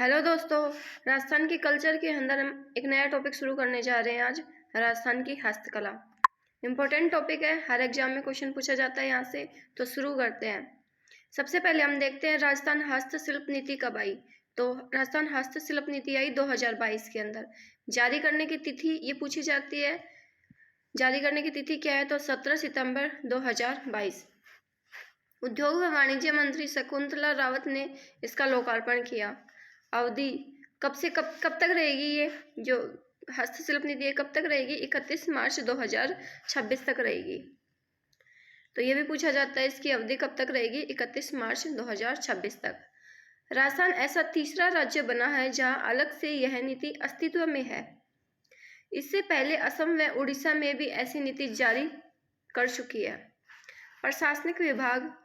Hello दोस्तों, राजस्थान के culture के अंदर हम एक नया टॉपिक शुरू करने जा रहे हैं आज। राजस्थान की हस्तकला इम्पोर्टेंट टॉपिक है, हर एग्जाम में क्वेश्चन पूछा जाता है यहाँ से। तो शुरू करते हैं। सबसे पहले हम देखते हैं राजस्थान हस्तशिल्प नीति कब आई। तो राजस्थान हस्तशिल्प नीति आई 2022 के अंदर। जारी करने की तिथि ये पूछी जाती है, जारी करने की तिथि क्या है? तो 17 सितंबर 2022। उद्योग व वाणिज्य मंत्री शकुंतला रावत ने इसका लोकार्पण किया। अवधि कब से कब तक रहेगी? ये जो हस्तशिल्प नीति है कब तक रहेगी? 31 मार्च 2026 तक रहेगी। तो ये भी पूछा जाता है, इसकी अवधि कब तक रहेगी? 31 मार्च 2026 तक। राजस्थान ऐसा तीसरा राज्य बना है जहां अलग से यह नीति अस्तित्व में है। इससे पहले असम व उड़ीसा में भी ऐसी नीति जारी कर चुकी है। प्रशासनिक विभाग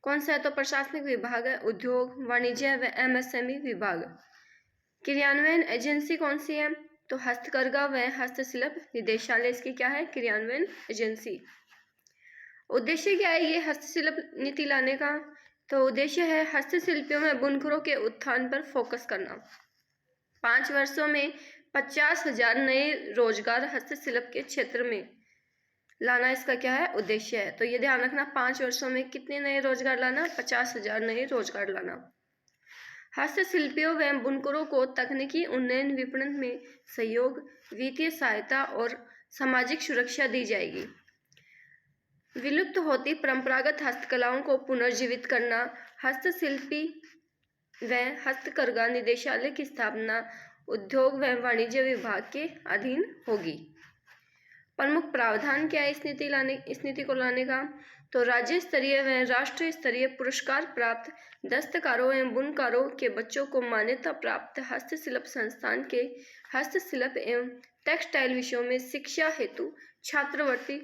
कौन सा है? तो प्रशासनिक विभाग है उद्योग वाणिज्य व एमएसएमई विभाग। क्रियान्वयन एजेंसी कौन सी है? तो हस्तकरघा व हस्तशिल्प निदेशालय इसकी क्या है? क्रियान्वयन एजेंसी। उद्देश्य क्या है ये हस्तशिल्प नीति लाने का? तो उद्देश्य है हस्तशिल्पियों में बुनकरों के उत्थान पर फोकस करना। 5 वर्षों में 50,000 नए रोजगार हस्तशिल्प के क्षेत्र में लाना इसका क्या है? उद्देश्य है। तो ये ध्यान रखना, 5 वर्षों में कितने नए रोजगार लाना? 50,000 नए रोजगार लाना। हस्तशिल्पियों व बुनकरों को तकनीकी उन्नयन, विपणन में सहयोग, वित्तीय सहायता और सामाजिक सुरक्षा दी जाएगी। विलुप्त होती परंपरागत हस्तकलाओं को पुनर्जीवित करना। हस्तशिल्पी व हस्तकरघा निदेशालय की स्थापना उद्योग व वाणिज्य विभाग के अधीन होगी। प्रमुख प्रावधान क्या है इस नीति को लाने का? तो राज्य स्तरीय व राष्ट्रीय स्तरीय पुरस्कार प्राप्त दस्तकारों एवं बुनकारों के बच्चों को मान्यता प्राप्त हस्तशिल्प संस्थान के हस्तशिल्प एवं टेक्सटाइल विषयों में शिक्षा हेतु छात्रवृत्ति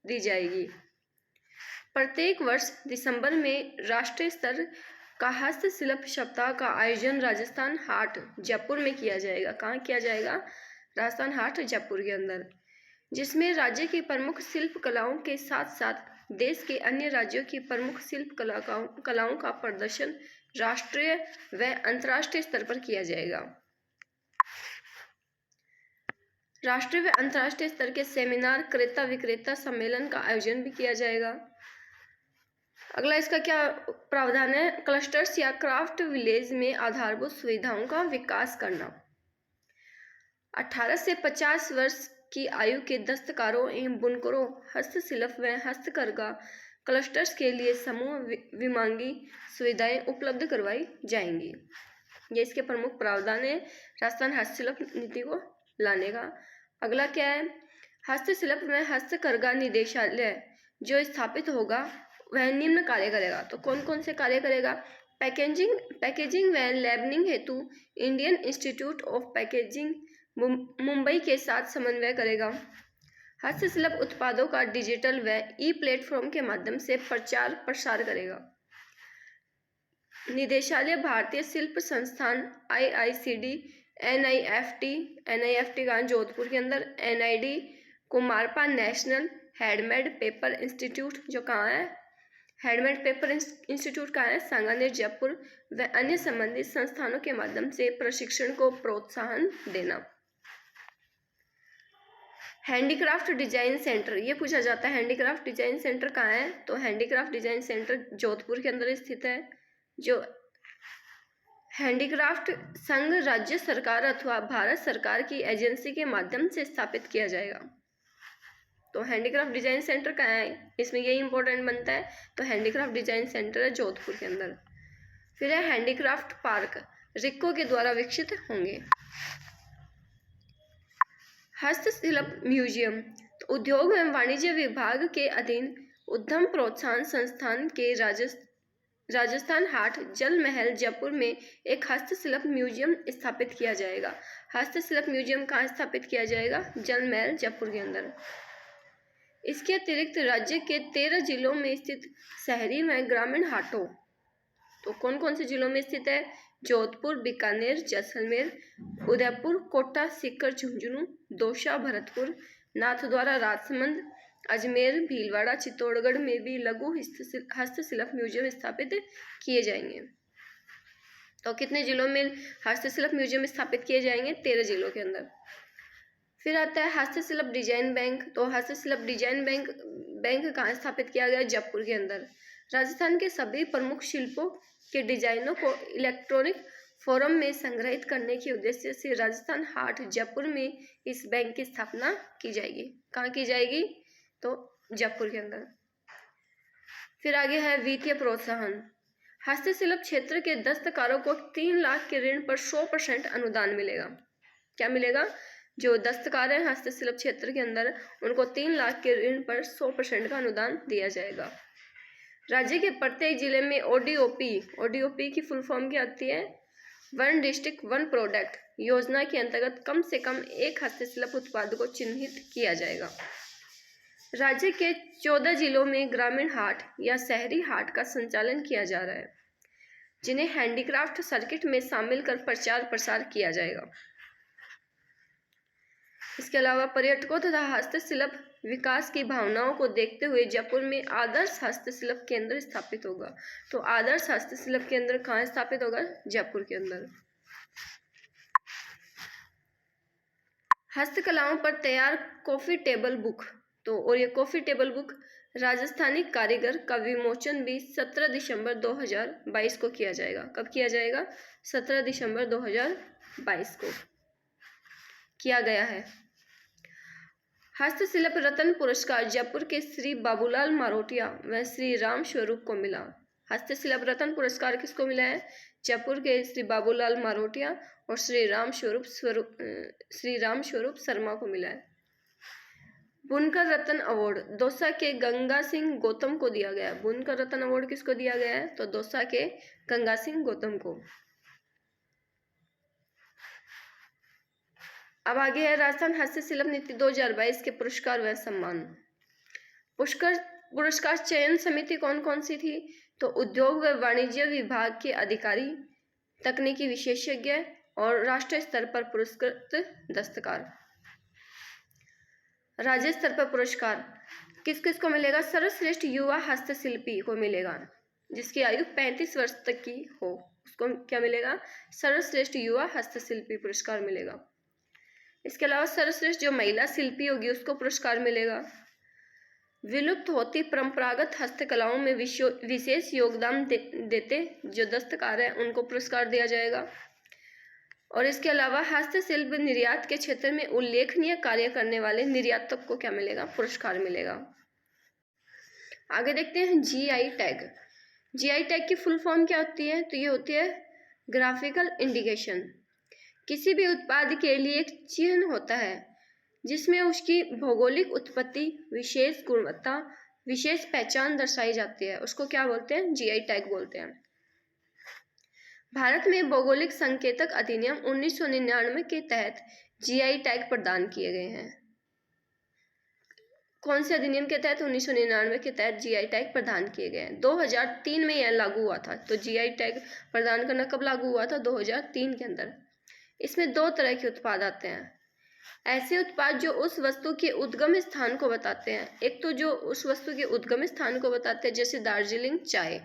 दी जाएगी। प्रत्येक वर्ष दिसंबर में राष्ट्रीय स्तर का हस्तशिल्प सप्ताह का आयोजन राजस्थान हाट जयपुर में किया जाएगा। कहाँ किया जाएगा? राजस्थान हाट जयपुर के अंदर, जिसमें राज्य की प्रमुख शिल्प कलाओं के साथ साथ देश के अन्य राज्यों की प्रमुख शिल्प कलाओं का प्रदर्शन राष्ट्रीय व अंतर्राष्ट्रीय स्तर पर किया जाएगा। राष्ट्रीय व अंतर्राष्ट्रीय स्तर के सेमिनार, क्रेता विक्रेता सम्मेलन का आयोजन भी किया जाएगा। अगला इसका क्या प्रावधान है? क्लस्टर्स या क्राफ्ट विलेज में आधारभूत सुविधाओं का विकास करना। 18 से 50 वर्ष की आयु के दस्तकारों एवं बुनकरों हस्तशिल्प व हस्तकरघा क्लस्टर्स के लिए समूह विमांगी सुविधाएं उपलब्ध करवाई जाएंगी। ये इसके प्रमुख प्रावधान है राजस्थान हस्तशिल्प नीति को लाने का। अगला क्या है? हस्तशिल्प व हस्तकरघा निदेशालय जो स्थापित होगा वह निम्न कार्य करेगा। तो कौन कौन से कार्य करेगा? पैकेजिंग व लेबलिंग हेतु Indian institute of packaging Mumbai के साथ समन्वय करेगा। हस्तशिल्प उत्पादों का डिजिटल व ई प्लेटफॉर्म के माध्यम से प्रचार प्रसार करेगा। निदेशालय भारतीय शिल्प संस्थान IICD, NIFT का जोधपुर के अंदर, NID Kumarappa national handmade paper institute जो कहाँ है? हैंडमेड पेपर इंस्टीट्यूट कहाँ है? सांगानेर जयपुर व अन्य संबंधित संस्थानों के माध्यम से प्रशिक्षण को प्रोत्साहन देना। हैंडीक्राफ्ट डिजाइन सेंटर ये पूछा जाता है, हैंडीक्राफ्ट डिजाइन सेंटर कहाँ है? तो हैंडीक्राफ्ट डिजाइन सेंटर जोधपुर के अंदर स्थित है। जो हैंडीक्राफ्ट संघ राज्य सरकार अथवा भारत सरकार की एजेंसी के माध्यम से स्थापित किया जाएगा। तो हैंडीक्राफ्ट डिजाइन सेंटर कहाँ है? इसमें यही इंपॉर्टेंट बनता है। तो हैंडीक्राफ्ट डिजाइन सेंटर है जोधपुर के अंदर। फिर है हैंडीक्राफ्ट पार्क, रिक्को के द्वारा विकसित होंगे। हस्तशिल्प म्यूजियम तो उद्योग एवं वाणिज्य विभाग के अधीन उद्यम प्रोत्साहन संस्थान के राजस्थान हाट जल महल जयपुर में एक हस्तशिल्प म्यूजियम स्थापित किया जाएगा। हस्तशिल्प म्यूजियम कहाँ स्थापित किया जाएगा? जल महल जयपुर के अंदर। इसके अतिरिक्त राज्य के 13 जिलों में स्थित शहरी व ग्रामीण हाटों तो कौन कौन से जिलों में स्थित है? जोधपुर, बीकानेर, जैसलमेर, उदयपुर, कोटा, सीकर, झुंझुनू, दौसा, भरतपुर, नाथद्वारा, राजसमंद, अजमेर, भीलवाड़ा, चित्तौड़गढ़ में भी लघु हस्तशिल्प म्यूजियम स्थापित किए जाएंगे। तो कितने जिलों में हस्तशिल्प म्यूजियम स्थापित किए जाएंगे? 13 जिलों के अंदर। फिर आता है हस्तशिल्प डिजाइन बैंक। तो हस्तशिल्प डिजाइन बैंक कहाँ स्थापित किया गया? जयपुर के अंदर। राजस्थान के सभी प्रमुख शिल्पों के डिजाइनों को इलेक्ट्रॉनिक फोरम में संग्रहित करने के उद्देश्य से राजस्थान हाट जयपुर में इस बैंक की स्थापना की जाएगी। कहाँ की जाएगी? तो जयपुर के अंदर। फिर आगे है वित्तीय प्रोत्साहन। हस्तशिल्प क्षेत्र के दस्तकारों को 3 लाख के ऋण पर 100% अनुदान मिलेगा। क्या मिलेगा? जो दस्तकार हैं हस्तशिल्प क्षेत्र के अंदर, उनको 3 लाख के ऋण पर 100% का अनुदान दिया जाएगा। राज्य के प्रत्येक जिले में ओडीओपी की फुल फॉर्म क्या आती है? 1 डिस्ट्रिक्ट 1 प्रोडक्ट योजना के अंतर्गत कम से कम एक हस्तशिल्प उत्पाद को चिन्हित किया जाएगा। राज्य के 14 जिलों में ग्रामीण हाट या शहरी हाट का संचालन किया जा रहा है, जिन्हें हैंडीक्राफ्ट सर्किट में शामिल कर प्रचार प्रसार किया जाएगा। इसके अलावा पर्यटकों तथा हस्तशिल्प विकास की भावनाओं को देखते हुए जयपुर में आदर्श हस्तशिल्प केंद्र स्थापित होगा। तो आदर्श हस्तशिल्प केंद्र कहाँ स्थापित होगा? जयपुर के अंदर। हस्तकलाओं पर तैयार कॉफी टेबल बुक। तो और ये कॉफी टेबल बुक राजस्थानी कारीगर का विमोचन भी 17 दिसंबर 2022 को किया जाएगा। कब किया जाएगा? 17 दिसंबर 2022 को किया गया है। हस्तशिल्प रत्न पुरस्कार जयपुर के श्री बाबूलाल मारोटिया व श्री राम स्वरूप को मिला। हस्तशिल्प रत्न पुरस्कार किसको मिला है? जयपुर के श्री बाबूलाल मारोटिया और श्री राम स्वरूप शर्मा को मिला है। बुनकर रत्न अवार्ड दौसा के गंगा सिंह गौतम को दिया गया है। बुनकर रत्न अवार्ड किसको दिया गया है? तो दौसा के गंगा सिंह गौतम को। अब आगे है राजस्थान हस्तशिल्प नीति 2022 के पुरस्कार व सम्मान। पुरस्कार चयन समिति कौन कौन सी थी? तो उद्योग व वाणिज्य विभाग के अधिकारी, तकनीकी विशेषज्ञ और राष्ट्रीय स्तर पर पुरस्कृत दस्तकार। राज्य स्तर पर पुरस्कार किस किस को मिलेगा? सर्वश्रेष्ठ युवा हस्तशिल्पी को मिलेगा, जिसकी आयु 35 वर्ष तक की हो, उसको क्या मिलेगा? सर्वश्रेष्ठ युवा हस्तशिल्पी पुरस्कार मिलेगा। इसके अलावा सर्वश्रेष्ठ जो महिला शिल्पी होगी उसको पुरस्कार मिलेगा। विलुप्त होती परंपरागत हस्तकलाओं में विशेष योगदान देते जो दस्तकार हैं उनको पुरस्कार दिया जाएगा। और इसके अलावा हस्तशिल्प निर्यात के क्षेत्र में उल्लेखनीय कार्य करने वाले निर्यातक को क्या मिलेगा? पुरस्कार मिलेगा। आगे देखते हैं जीआई टैग। जीआई टैग की फुल फॉर्म क्या होती है? तो ये होती है ग्राफिकल इंडिकेशन। किसी भी उत्पाद के लिए एक चिन्ह होता है जिसमें उसकी भौगोलिक उत्पत्ति, विशेष गुणवत्ता, विशेष पहचान दर्शाई जाती है, उसको क्या बोलते हैं? जीआई टैग बोलते हैं। भारत में भौगोलिक संकेतक अधिनियम 1999 के तहत जीआई टैग प्रदान किए गए हैं। कौन से अधिनियम के तहत? 1999 के तहत जीआई टैग प्रदान किए गए हैं। 2003 में यह लागू हुआ था। तो जीआई टैग प्रदान करना कब लागू हुआ था? 2003 के अंदर। इसमें 2 तरह के उत्पाद आते हैं। ऐसे उत्पाद जो उस वस्तु के उद्गम स्थान को बताते हैं। एक तो जो उस वस्तु के उद्गम स्थान को बताते हैं, जैसे दार्जिलिंग चाय,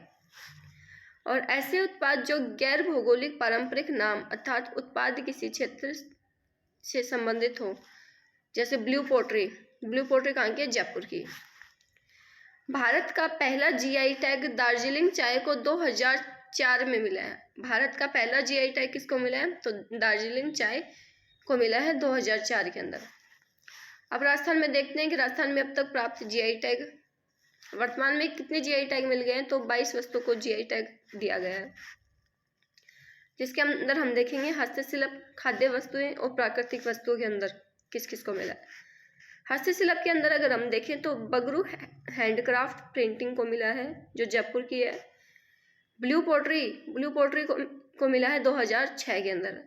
और ऐसे उत्पाद जो गैर भौगोलिक पारंपरिक नाम अर्थात उत्पाद किसी क्षेत्र से संबंधित हो, जैसे ब्लू पोट्री। ब्लू पोट्री कहाँ की है? जयपुर की। भारत का पहला जीआई टैग दार्जिलिंग चाय को 2004 में मिला है। भारत का पहला जीआई टैग किसको मिला है? तो दार्जिलिंग चाय को मिला है 2004 के अंदर। अब राजस्थान में देखते हैं कि राजस्थान में अब तक प्राप्त जीआई टैग वर्तमान में कितने जीआई टैग मिल गए हैं? तो 22 वस्तुओं को जीआई टैग दिया गया है, जिसके अंदर हम देखेंगे हस्तशिल्प, खाद्य वस्तुएं और प्राकृतिक वस्तुओं के अंदर किस किस को मिला है। हस्तशिल्प के अंदर अगर हम देखें तो बगरू हैंडक्राफ्ट प्रिंटिंग को मिला है, जो जयपुर की है। ब्लू पोट्री को मिला है 2006 के अंदर।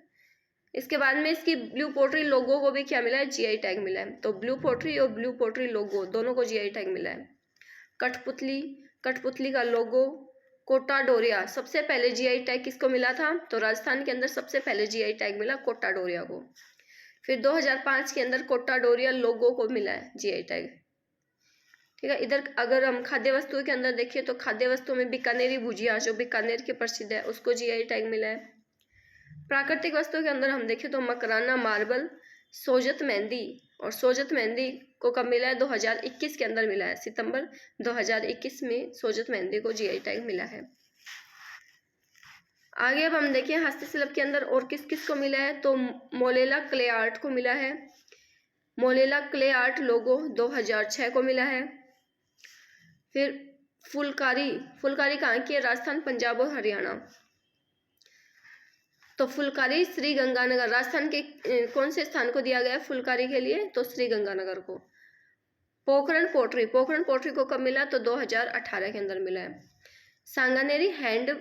इसके बाद में इसकी ब्लू पोट्री लोगो को भी क्या मिला है? जीआई टैग मिला है। तो ब्लू पोट्री और ब्लू पोट्री लोगो दोनों को जीआई टैग मिला है। कठपुतली का लोगो, कोटा डोरिया, सबसे पहले जीआई टैग किसको मिला था? तो राजस्थान के अंदर सबसे पहले जीआई टैग मिला कोटा डोरिया को। फिर 2005 के अंदर कोटा डोरिया लोगो को मिला है जीआई टैग। ठीक है। इधर अगर हम खाद्य वस्तुओं के अंदर देखिए तो खाद्य वस्तुओं में बीकानेरी भुजिया, जो बीकानेर के प्रसिद्ध है, उसको जीआई टैग मिला है। प्राकृतिक वस्तु के अंदर हम देखें तो मकराना मार्बल, सोजत मेहंदी, और सोजत मेहंदी को कब मिला है? 2021 के अंदर मिला है, सितंबर 2021 में सोजत मेहंदी को जीआई टैग मिला है। आगे अब हम देखें हस्तशिल्प के अंदर और किस किस को मिला है, तो मोलेला क्ले आर्ट को मिला है। मोलेला क्ले आर्ट लोगो 2006 को मिला है। फिर फुलकारी, फुलकारी कहाँ की है? राजस्थान, पंजाब और हरियाणा। तो फुलकारी श्री गंगानगर, राजस्थान के कौन से स्थान को दिया गया है फुलकारी के लिए? तो श्री गंगानगर को। पोखरण पोट्री, पोखरण पोट्री को कब मिला? तो 2018 के अंदर मिला है। सांगानेरी हैंड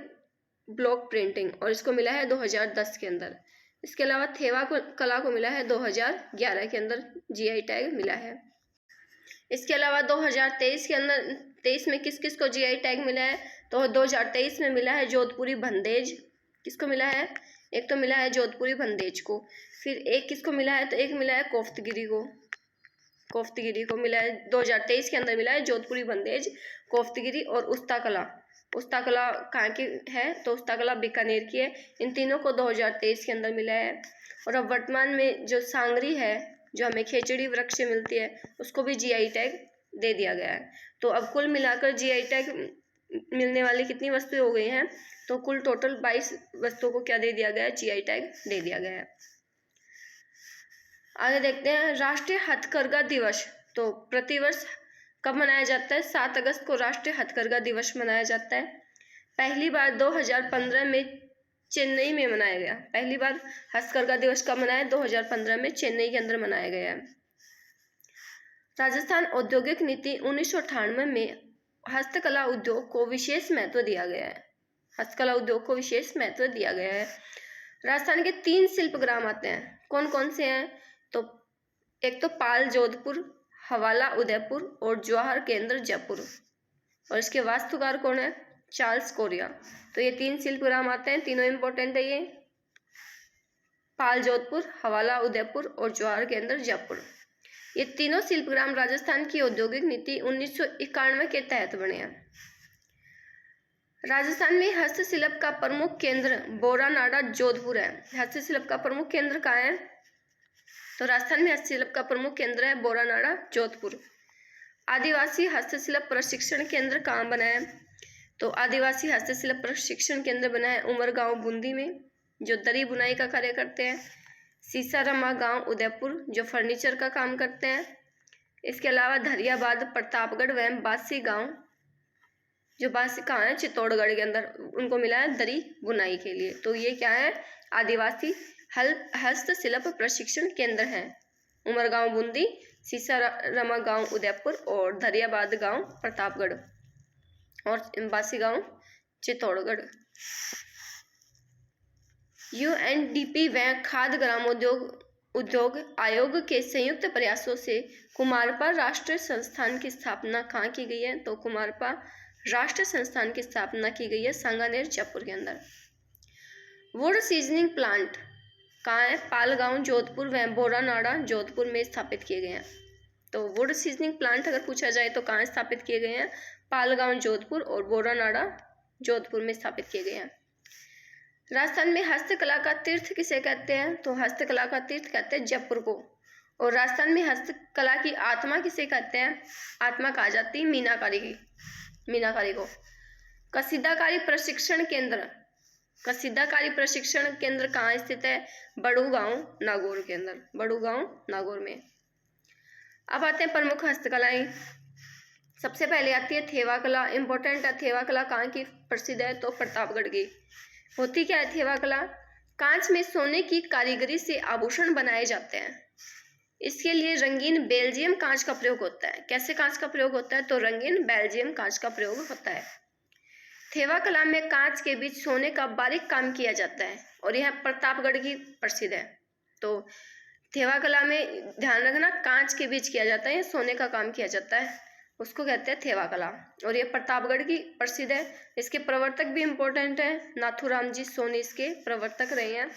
ब्लॉक प्रिंटिंग, और इसको मिला है 2010 के अंदर। इसके अलावा थेवा कला को मिला है 2011 के अंदर जीआई टैग मिला है। इसके अलावा 2023 के अंदर 23 में किस किस को जीआई टैग मिला है? तो 2023 में मिला है जोधपुरी बंदेज। किसको मिला है? एक तो मिला है जोधपुरी बंदेज को, फिर एक किसको मिला है? तो एक मिला है कोफ्तगिरी को, कोफ्तगिरी को मिला है 2023 के अंदर मिला है जोधपुरी बंदेज, कोफ्तगिरी और उस्ता कला। उस्ता कला कहाँ की है? तो उस्ता कला बीकानेर की है। इन तीनों को 2023 के अंदर मिला है। और अब वर्तमान में जो सांगरी है, जो हमें खेचड़ी वृक्ष से मिलती है, उसको भी जीआई टैग दे दिया गया है। तो अब कुल मिलाकर जीआई टैग मिलने वाली कितनी वस्तुएं हो गई हैं? तो कुल टोटल 22 वस्तुओं को क्या दे दिया गया है? जीआई टैग दे दिया गया है। आगे देखते हैं राष्ट्रीय हथकरघा दिवस। तो प्रतिवर्ष कब मनाया जाता है? 7 अगस्त को राष्ट्रीय हथकरघा दिवस मनाया जाता है। पहली बार 2015 में चेन्नई में मनाया गया। पहली बार हस्तकरघा दिवस कब मनाया? 2015 में चेन्नई के अंदर मनाया गया है। राजस्थान औद्योगिक नीति 1998 में हस्तकला उद्योग को विशेष महत्व दिया गया है। हस्तकला उद्योग को विशेष महत्व दिया गया है। राजस्थान के 3 शिल्प ग्राम आते हैं, कौन कौन से हैं? तो एक तो पाल जोधपुर, हवाला उदयपुर और जवाहर केंद्र जयपुर। और इसके वास्तुकार कौन है? Charles Korea. तो ये 3 शिल्पग्राम आते हैं, तीनों इंपॉर्टेंट है। ये पाल जोधपुर, हवाला उदयपुर और जवाहर केंद्र जयपुर। ये तीनों शिल्पग्राम राजस्थान की औद्योगिक नीति 1991 के तहत बने हैं। राजस्थान में हस्तशिल्प का प्रमुख केंद्र बोरानाडा जोधपुर है। हस्तशिल्प का प्रमुख केंद्र कहाँ है? तो राजस्थान में हस्तशिल्प का प्रमुख केंद्र है बोरानाडा जोधपुर। आदिवासी हस्तशिल्प प्रशिक्षण केंद्र कहाँ बना है? तो आदिवासी हस्तशिल्प प्रशिक्षण केंद्र बना है उमरगांव बूंदी में, जो दरी बुनाई का कार्य करते हैं। सीसारामा गांव उदयपुर, जो फर्नीचर का काम करते हैं। इसके अलावा धरियाबाद प्रतापगढ़ व बासी गांव, जो बासी कहाँ है? चित्तौड़गढ़ के अंदर, उनको मिला है दरी बुनाई के लिए। तो ये क्या है? आदिवासी हस्तशिल्प प्रशिक्षण केंद्र हैं। उमरगांव बूंदी, सीसारामा गांव उदयपुर और धरियाबाद गांव प्रतापगढ़ और बासी गांव चित्तौड़गढ़। यूएनडीपी व खाद्य ग्रामोद्योग आयोग के संयुक्त प्रयासों से कुमारपा राष्ट्रीय संस्थान की स्थापना कहाँ की गई है? तो कुमारपा राष्ट्रीय संस्थान की स्थापना की गई है सांगानेर जयपुर के अंदर। वुड सीजनिंग प्लांट कहाँ है? पालगांव जोधपुर व बोरानाडा जोधपुर में स्थापित किए गए हैं। तो वुड सीजनिंग प्लांट अगर पूछा जाए तो कहाँ स्थापित किए गए हैं? पालगांव जोधपुर और बोरानाडा जोधपुर में स्थापित किए गए हैं। राजस्थान में हस्तकला का तीर्थ किसे कहते हैं? तो हस्तकला का तीर्थ कहते हैं जयपुर को। और राजस्थान में हस्तकला की आत्मा किसे कहते हैं? आत्मा कहा जाती है मीनाकारी की, मीनाकारी को। कसीदाकारी प्रशिक्षण केंद्र, कसीदाकारी प्रशिक्षण केंद्र कहाँ स्थित है? बड़ूगांव नागौर के अंदर, बड़ूगांव नागौर में। अब आते हैं प्रमुख हस्तकलाएं। सबसे पहले आती है थेवा कला, इंपॉर्टेंट है। थेवा कला कहाँ की प्रसिद्ध है? तो प्रतापगढ़ की। होती क्या है थेवा कला? कांच में सोने की कारीगरी से आभूषण बनाए जाते हैं। इसके लिए रंगीन बेल्जियम कांच का प्रयोग होता है। कैसे कांच का प्रयोग होता है? तो रंगीन बेल्जियम कांच का प्रयोग होता है। थेवा कला में कांच के बीच सोने का बारीक काम किया जाता है और यह प्रतापगढ़ की प्रसिद्ध है। तो थेवा कला में ध्यान रखना, कांच के बीच किया जाता है, सोने का काम किया जाता है, उसको कहते हैं थेवा कला। और ये प्रतापगढ़ की प्रसिद्ध है। इसके प्रवर्तक भी इम्पोर्टेंट है, नाथूराम जी सोनी इसके प्रवर्तक रहे हैं।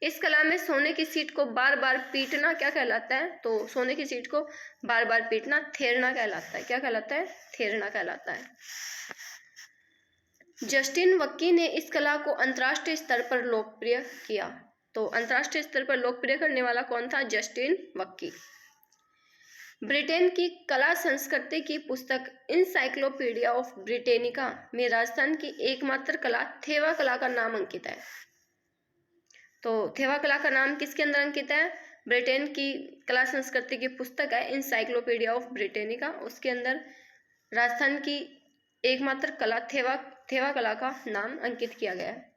इस कला में सोने की सीट को बार बार पीटना क्या कहलाता है? तो सोने की सीट को बार बार पीटना थेरना कहलाता है। क्या कहलाता है? थेरना कहलाता है। जस्टिन वक्की ने इस कला को अंतर्राष्ट्रीय स्तर पर लोकप्रिय किया। तो अंतर्राष्ट्रीय स्तर पर लोकप्रिय करने वाला कौन था? जस्टिन वक्की। ब्रिटेन की कला संस्कृति की पुस्तक इनसाइक्लोपीडिया ऑफ ब्रिटेनिका में राजस्थान की एकमात्र कला थेवा कला का नाम अंकित है। तो थेवा कला का नाम किसके अंदर अंकित है? ब्रिटेन की कला संस्कृति की पुस्तक है इनसाइक्लोपीडिया ऑफ ब्रिटेनिका, उसके अंदर राजस्थान की एकमात्र कला थेवा कला का नाम अंकित किया गया है।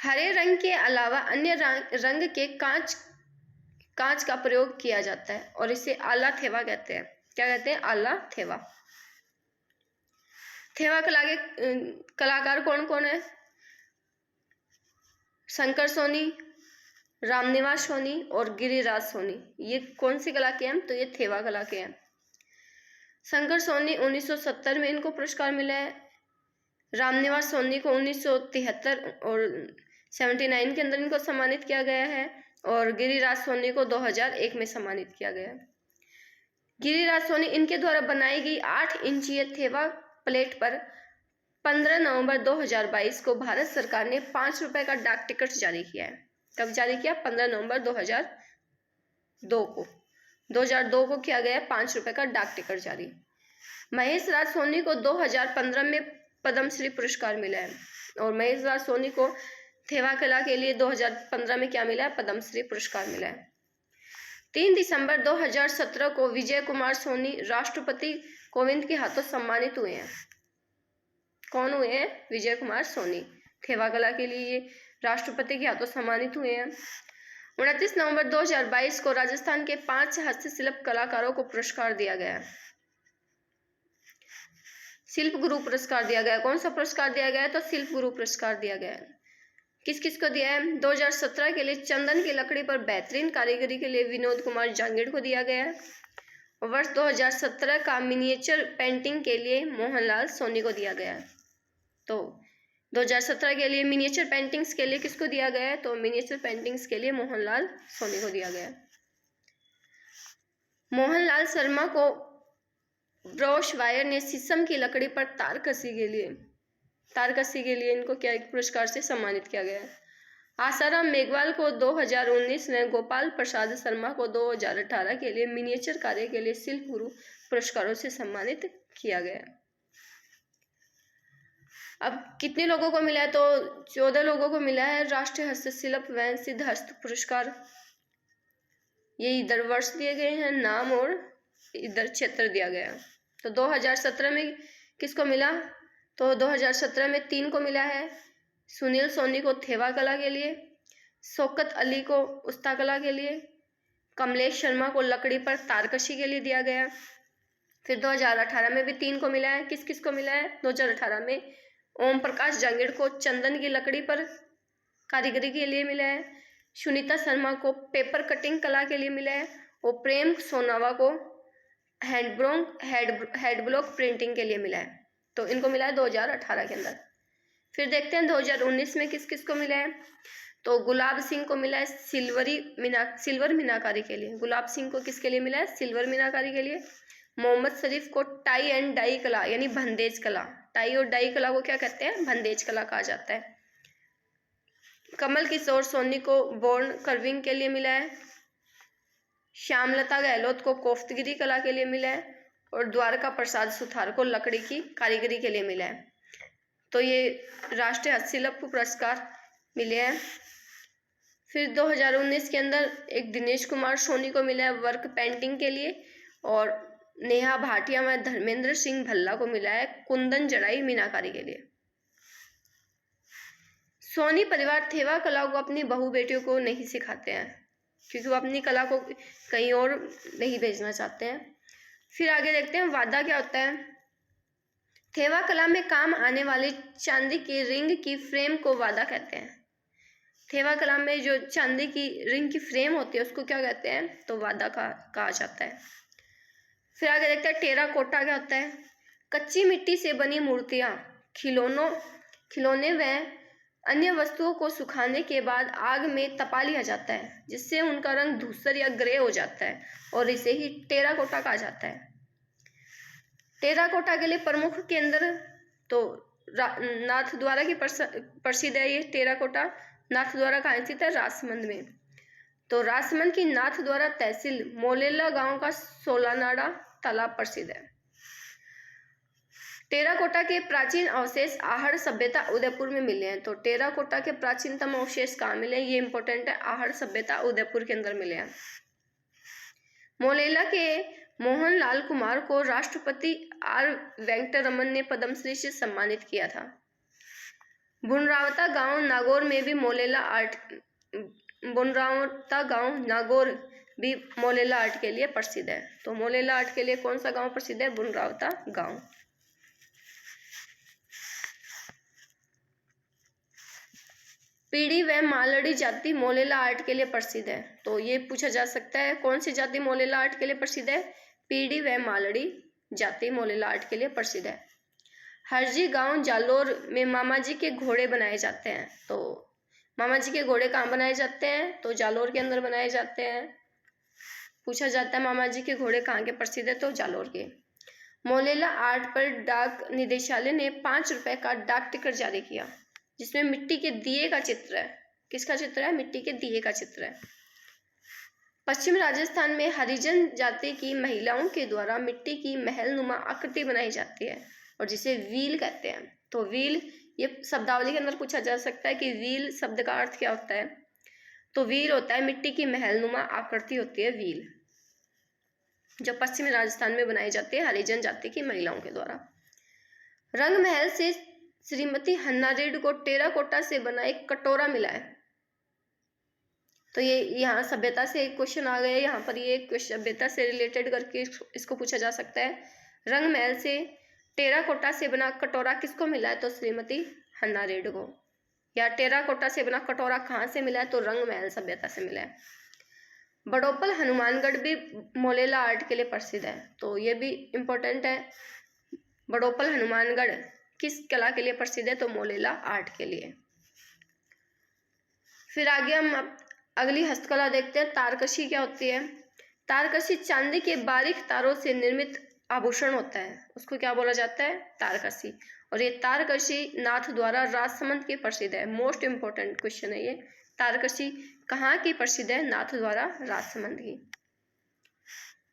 हरे रंग के अलावा अन्य रंग के कांच का प्रयोग किया जाता है और इसे आला थेवा कहते हैं। क्या कहते हैं? आला थेवा। थेवा कला के कलाकार कौन कौन है? शंकर सोनी, रामनिवास सोनी और गिरिराज सोनी। ये कौन सी कला के हैं? तो ये थेवा कला के हैं। शंकर सोनी 1970 में इनको पुरस्कार मिला है। रामनिवास सोनी को 1973 और 79 के अंदर इनको सम्मानित किया गया है और गिरिराज सोनी को 2001 में सम्मानित किया गया है। गिरिराज सोनी इनके द्वारा बनाई गई 8 इंचीय थेवा प्लेट पर 15 नवंबर 2022 को भारत सरकार ने 5 रुपए का डाक टिकट जारी किया है। कब जारी किया? 15 नवंबर 2002 को किया गया 5 रुपए का डाक टिकट जारी। महेश राज सोनी को 2015 में पद्मश्री पुरस्कार मिला है और महेश राज सोनी को थेवा कला के लिए 2015 में क्या मिला है? पद्मश्री पुरस्कार मिला है। 3 दिसंबर 2017 को विजय कुमार सोनी राष्ट्रपति कोविंद के हाथों सम्मानित हुए हैं। कौन हुए हैं? विजय कुमार सोनी। थेवा कला के लिए राष्ट्रपति के हाथों सम्मानित हुए हैं। 29 नवंबर 2022 को राजस्थान के 5 हस्तशिल्प कलाकारों को पुरस्कार दिया गया है। शिल्प गुरु पुरस्कार दिया गया। कौन सा पुरस्कार दिया गया है? तो शिल्प गुरु पुरस्कार दिया गया है। किस किस को दिया है? 2017 के लिए चंदन की लकड़ी पर बेहतरीन कारीगरी के लिए विनोद कुमार जांगिड़ को दिया गया है और वर्ष 2017 का मिनिएचर पेंटिंग के लिए मोहनलाल सोनी को दिया गया है। तो 2017 के लिए मिनिएचर पेंटिंग्स के लिए किसको दिया गया है? तो मिनिएचर पेंटिंग्स के लिए मोहनलाल सोनी को दिया गया है। मोहनलाल शर्मा को ब्रॉश वायर ने शीशम की लकड़ी पर तार कसी के लिए इनको क्या एक पुरस्कार से सम्मानित किया गया है। आसाराम मेघवाल को 2019 में, गोपाल प्रसाद शर्मा को 2018 के लिए मिनिएचर कार्य के लिए शिल्प गुरु पुरस्कारों से सम्मानित किया गया है। अब कितने लोगों को मिला है? तो 14 लोगों को मिला है राष्ट्रीय हस्तशिल्प व सिद्ध हस्त पुरस्कार। ये इधर वर्ष दिए गए हैं नाम और इधर क्षेत्र दिया गया है। तो 2017 में किसको मिला? तो 2017 में 3 को मिला है। सुनील सोनी को थेवा कला के लिए, शौकत अली को उस्ता कला के लिए, कमलेश शर्मा को लकड़ी पर तारकशी के लिए दिया गया। फिर 2018 में भी 3 को मिला है। किस किस को मिला है? 2018 में ओम प्रकाश जांगिड़ को चंदन की लकड़ी पर कारीगरी के लिए मिला है, सुनीता शर्मा को पेपर कटिंग कला के लिए मिला है और प्रेम सोनावा को हेड ब्लॉक प्रिंटिंग के लिए मिला है। तो इनको मिला है 2018 के अंदर। फिर देखते हैं 2019 में किस किस को मिला है। तो गुलाब सिंह को मिला है सिल्वर मीनाकारी के लिए। गुलाब सिंह को किसके लिए मिला है? सिल्वर मीनाकारी के लिए। मोहम्मद शरीफ को टाई एंड डाई कला यानी बंदेज कला, टाई और डाई कला को क्या कहते हैं? बंदेज कला कहा जाता है। कमल किशोर सोनी को बोर्न कर्विंग के लिए मिला है। श्यामलता गहलोत को कोफ्तगिरी कला के लिए मिला है और द्वारका प्रसाद सुथार को लकड़ी की कारीगरी के लिए मिला है। तो ये राष्ट्रीय हस्तशिल्प पुरस्कार मिले हैं। फिर 2019 के अंदर एक दिनेश कुमार सोनी को मिला है वर्क पेंटिंग के लिए और नेहा भाटिया व धर्मेंद्र सिंह भल्ला को मिला है कुंदन जड़ाई मीनाकारी के लिए। सोनी परिवार थेवा कला को अपनी बहू बेटियों को नहीं सिखाते हैं क्योंकि वो अपनी कला को कहीं और नहीं भेजना चाहते हैं। फिर आगे देखते हैं वादा क्या होता है। थेवा कला में काम आने वाली चांदी की रिंग की फ्रेम को वादा कहते हैं। थेवा कला में जो चांदी की रिंग की फ्रेम होती है उसको क्या कहते हैं? तो वादा कहा जाता है। फिर आगे देखते हैं टेराकोटा क्या होता है। कच्ची मिट्टी से बनी मूर्तियाँ, खिलौने व अन्य वस्तुओं को सुखाने के बाद आग में तपा लिया जाता है जिससे उनका रंग धूसर या ग्रे हो जाता है और इसे ही टेराकोटा कहा जाता है। टेराकोटा के लिए प्रमुख केंद्र तो नाथ द्वारा की प्रसिद्ध है ये टेराकोटा। नाथ द्वारा कहाँ स्थित है? राजसमंद में। तो राजसमंद की नाथ द्वारा तहसील मोलेला गांव का सोलानाड़ा तालाब प्रसिद्ध है। टेराकोटा के प्राचीन अवशेष आहड़ सभ्यता उदयपुर में मिले हैं। तो टेराकोटा के प्राचीनतम अवशेष कहाँ मिले? ये इंपॉर्टेंट है, आहड़ सभ्यता उदयपुर के अंदर मिले हैं। मोलेला के मोहन लाल कुमार को राष्ट्रपति आर वेंकटरमन ने पद्मश्री से सम्मानित किया था। बुनरावता गांव नागौर में भी मोलेला आर्ट के लिए प्रसिद्ध है। तो मोलेला आर्ट के लिए कौन सा गांव प्रसिद्ध है? बुनरावता गांव। पीढ़ी व मालड़ी जाति मोलेला आर्ट के लिए प्रसिद्ध है। तो ये पूछा जा सकता है, कौन सी जाति मोलेला आर्ट के लिए प्रसिद्ध है? पीढ़ी व मालड़ी जाति मोलेला आर्ट के लिए प्रसिद्ध है। हरजी गांव जालोर में मामा जी के घोड़े बनाए जाते हैं। तो मामा जी के घोड़े कहाँ बनाए जाते हैं? तो जालोर के अंदर बनाए जाते हैं। पूछा जाता है मामा जी के घोड़े कहाँ के प्रसिद्ध है? तो जालोर के। मोलेला आर्ट पर डाक निदेशालय ने 5 रुपए का डाक टिकट जारी किया, जिसमें मिट्टी के दिए का चित्र है। किसका चित्र है? मिट्टी के दिए का चित्र है। पश्चिम राजस्थान में हरिजन जाति की महिलाओं के द्वारा मिट्टी की महलनुमा आकृति बनाई जाती है और जिसे व्हील कहते हैं। तो व्हील, ये शब्दावली के अंदर पूछा जा सकता है कि व्हील शब्द का अर्थ क्या होता है? तो व्हील होता है मिट्टी की महलनुमा आकृति होती है व्हील, जो पश्चिमी राजस्थान में बनाई जाती है हरिजन जाति की महिलाओं के द्वारा। रंग महल से श्रीमती हन्ना रेड्डी को टेराकोटा से बना एक कटोरा मिला है। तो ये यहाँ सभ्यता से एक क्वेश्चन आ गया, यहाँ पर ये सभ्यता से रिलेटेड करके इसको पूछा जा सकता है। रंग महल से टेराकोटा से बना कटोरा किसको मिला है? तो श्रीमती हन्ना रेड्डी को। या टेराकोटा से बना कटोरा कहाँ से मिला है? तो रंग महल सभ्यता से मिला है। बड़ोपल हनुमानगढ़ भी मोलेला आर्ट के लिए प्रसिद्ध है। तो ये भी इम्पोर्टेंट है। बड़ोपल हनुमानगढ़ किस कला के लिए प्रसिद्ध है? तो मोलेला आर्ट के लिए। फिर आगे हम अगली हस्तकला देखते हैं। तारकशी क्या होती है? तारकशी चांदी के बारीक तारों से निर्मित आभूषण होता है, उसको क्या बोला जाता है? तारकशी। और ये तारकशी नाथ द्वारा राजसमंद की प्रसिद्ध है। मोस्ट इंपोर्टेंट क्वेश्चन है ये। तारकशी कहाँ की प्रसिद्ध है? नाथ द्वारा राजसमंद की।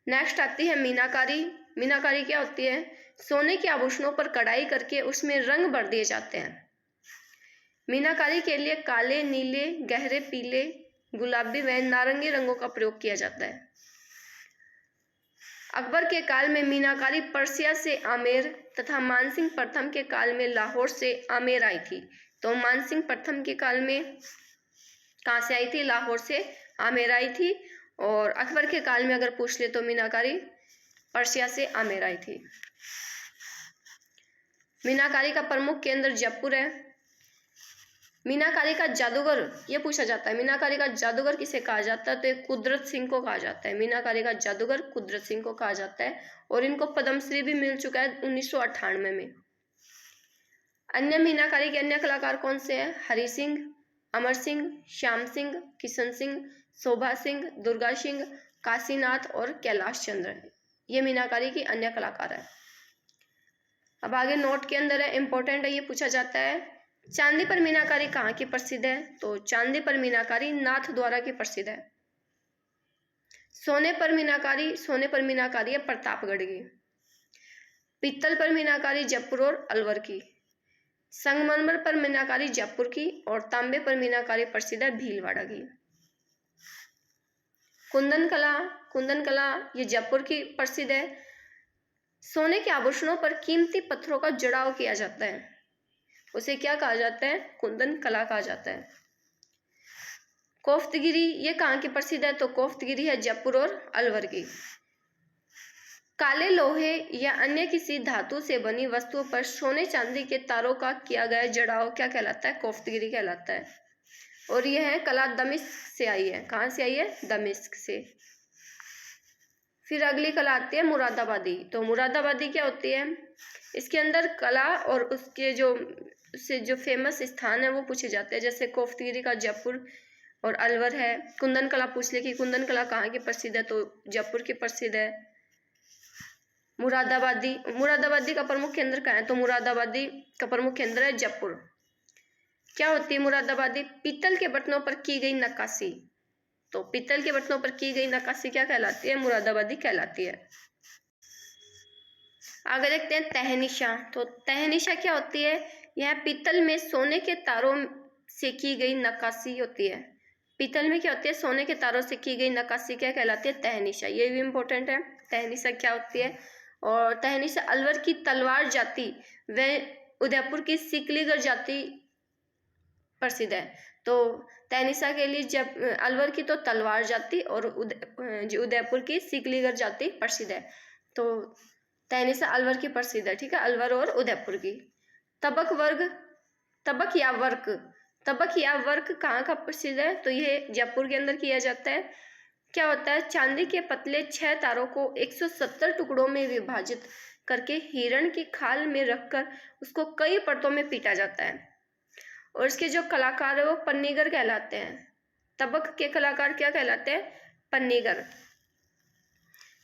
नेक्स्ट आती है मीनाकारी। मीनाकारी क्या होती है? सोने के आभूषणों पर कढ़ाई करके उसमें रंग भर दिए जाते हैं। मीनाकारी के लिए काले, नीले, गहरे पीले, गुलाबी व नारंगी रंगों का प्रयोग किया जाता है। अकबर के काल में मीनाकारी पर्सिया से आमेर तथा मानसिंह प्रथम के काल में लाहौर से आमेर आई थी। तो मानसिंह प्रथम के काल में कहाँ से आई थी? लाहौर से आमेर आई थी। और अकबर के काल में अगर पूछ ले तो मीनाकारी पर्सिया से आमेर आई थी। मीनाकारी का प्रमुख केंद्र जयपुर है। मीनाकारी का जादूगर ये पूछा जाता है, मीनाकारी का जादूगर किसे कहा जाता है? तो कुदरत सिंह को कहा जाता है। मीनाकारी का जादूगर कुदरत सिंह को कहा जाता है और इनको पद्मश्री भी मिल चुका है 1998 में। अन्य मीनाकारी के अन्य कलाकार कौन से हैं? हरि सिंह, अमर सिंह, श्याम सिंह, किशन सिंह, शोभा सिंह, दुर्गा सिंह, काशीनाथ और कैलाश चंद्र, ये मीनाकारी की अन्य कलाकार है। अब आगे नोट के अंदर है, इंपॉर्टेंट है, ये पूछा जाता है चांदी पर मीनाकारी कहाँ की प्रसिद्ध है? तो चांदी पर मीनाकारी नाथ द्वारा की प्रसिद्ध है। सोने पर मीनाकारी है प्रतापगढ़ की। पीतल पर मीनाकारी जयपुर और अलवर की। संगमरमर पर मीनाकारी जयपुर की और तांबे पर मीनाकारी प्रसिद्ध है भीलवाड़ा की। कुंदन कला ये जयपुर की प्रसिद्ध है। सोने के आभूषणों पर कीमती पत्थरों का जड़ाव किया जाता है, उसे क्या कहा जाता है? कुंदन कला कहा जाता है। कोफ्तगिरी ये कहाँ की प्रसिद्ध है? तो कोफ्तगिरी है जयपुर और अलवर की। काले लोहे या अन्य किसी धातु से बनी वस्तुओं पर सोने चांदी के तारों का किया गया जड़ाव क्या कहलाता है? कोफ्तगिरी कहलाता है। और यह है कला दमिश्क से आई है। कहाँ से आई है? दमिश्क से। फिर अगली कला आती है मुरादाबादी। तो मुरादाबादी क्या होती है? इसके अंदर कला और उसके जो फेमस स्थान है वो पूछे जाते हैं, जैसे कोफ्तगिरी का जयपुर और अलवर है। कुंदन कला पूछ ले कि कुंदन कला कहाँ की प्रसिद्ध है? तो जयपुर की प्रसिद्ध है। मुरादाबादी का प्रमुख केंद्र कहाँ है? तो मुरादाबादी का प्रमुख केंद्र है जयपुर। क्या होती है मुरादाबादी? पीतल के बर्तनों पर की गई नक्काशी। तो पीतल के बर्तनों पर की गई नक्काशी क्या कहलाती है? मुरादाबादी कहलाती है। आगे देखते हैं तहनीशा। तो तहनीशा क्या होती है? यह पीतल में सोने के तारों से की गई नक्काशी होती है। पीतल में क्या होती है? सोने के तारों से की गई नक्काशी क्या कहलाती है? तहनीशा। ये भी इम्पोर्टेंट है, तहनीशा क्या होती है। और तहनीशा अलवर की तलवार जाति व उदयपुर की सिकलीगढ़ जाति प्रसिद्ध है। तो तहनीशा के लिए जब अलवर की तो तलवार जाति और उदयपुर की सिकलीगढ़ जाति प्रसिद्ध है। तो तहनीशा अलवर की प्रसिद्ध है, ठीक है, अलवर और उदयपुर की। तबक या वर्क कहाँ का प्रसिद्ध है? तो यह जयपुर के अंदर किया जाता है। क्या होता है? चांदी के पतले 6 तारों को 170 टुकड़ों में विभाजित करके हिरण की खाल में रखकर उसको कई परतों में पीटा जाता है और इसके जो कलाकार है वो पन्नीगर कहलाते हैं। तबक के कलाकार क्या कहलाते हैं? पन्नीगर।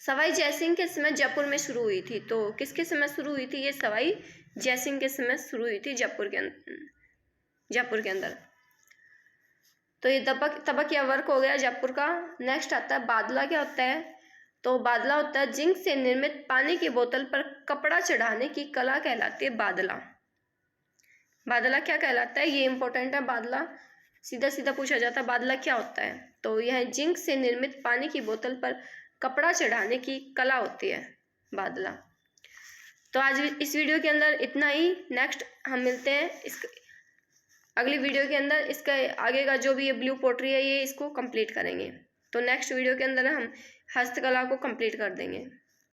सवाई जयसिंह के समय जयपुर में शुरू हुई थी। तो किसके समय शुरू हुई थी? ये सवाई जयसिंह के समय शुरू हुई थी जयपुर के अंदर। तो ये तबक या वर्क हो गया जयपुर का। नेक्स्ट आता है बादला। क्या होता है? तो बादला होता है जिंक से निर्मित पानी की बोतल पर कपड़ा चढ़ाने की कला कहलाती है बादला। बादला क्या कहलाता है? ये इंपॉर्टेंट है। बादला सीधा सीधा पूछा जाता है, बादला क्या होता है? तो यह जिंक से निर्मित पानी की बोतल पर कपड़ा चढ़ाने की कला होती है बादला। तो आज इस वीडियो के अंदर इतना ही। नेक्स्ट हम मिलते हैं अगली वीडियो के अंदर। इसका आगे का जो भी ये ब्लू पोट्री है ये इसको कंप्लीट करेंगे। तो नेक्स्ट वीडियो के अंदर हम हस्तकला को कंप्लीट कर देंगे।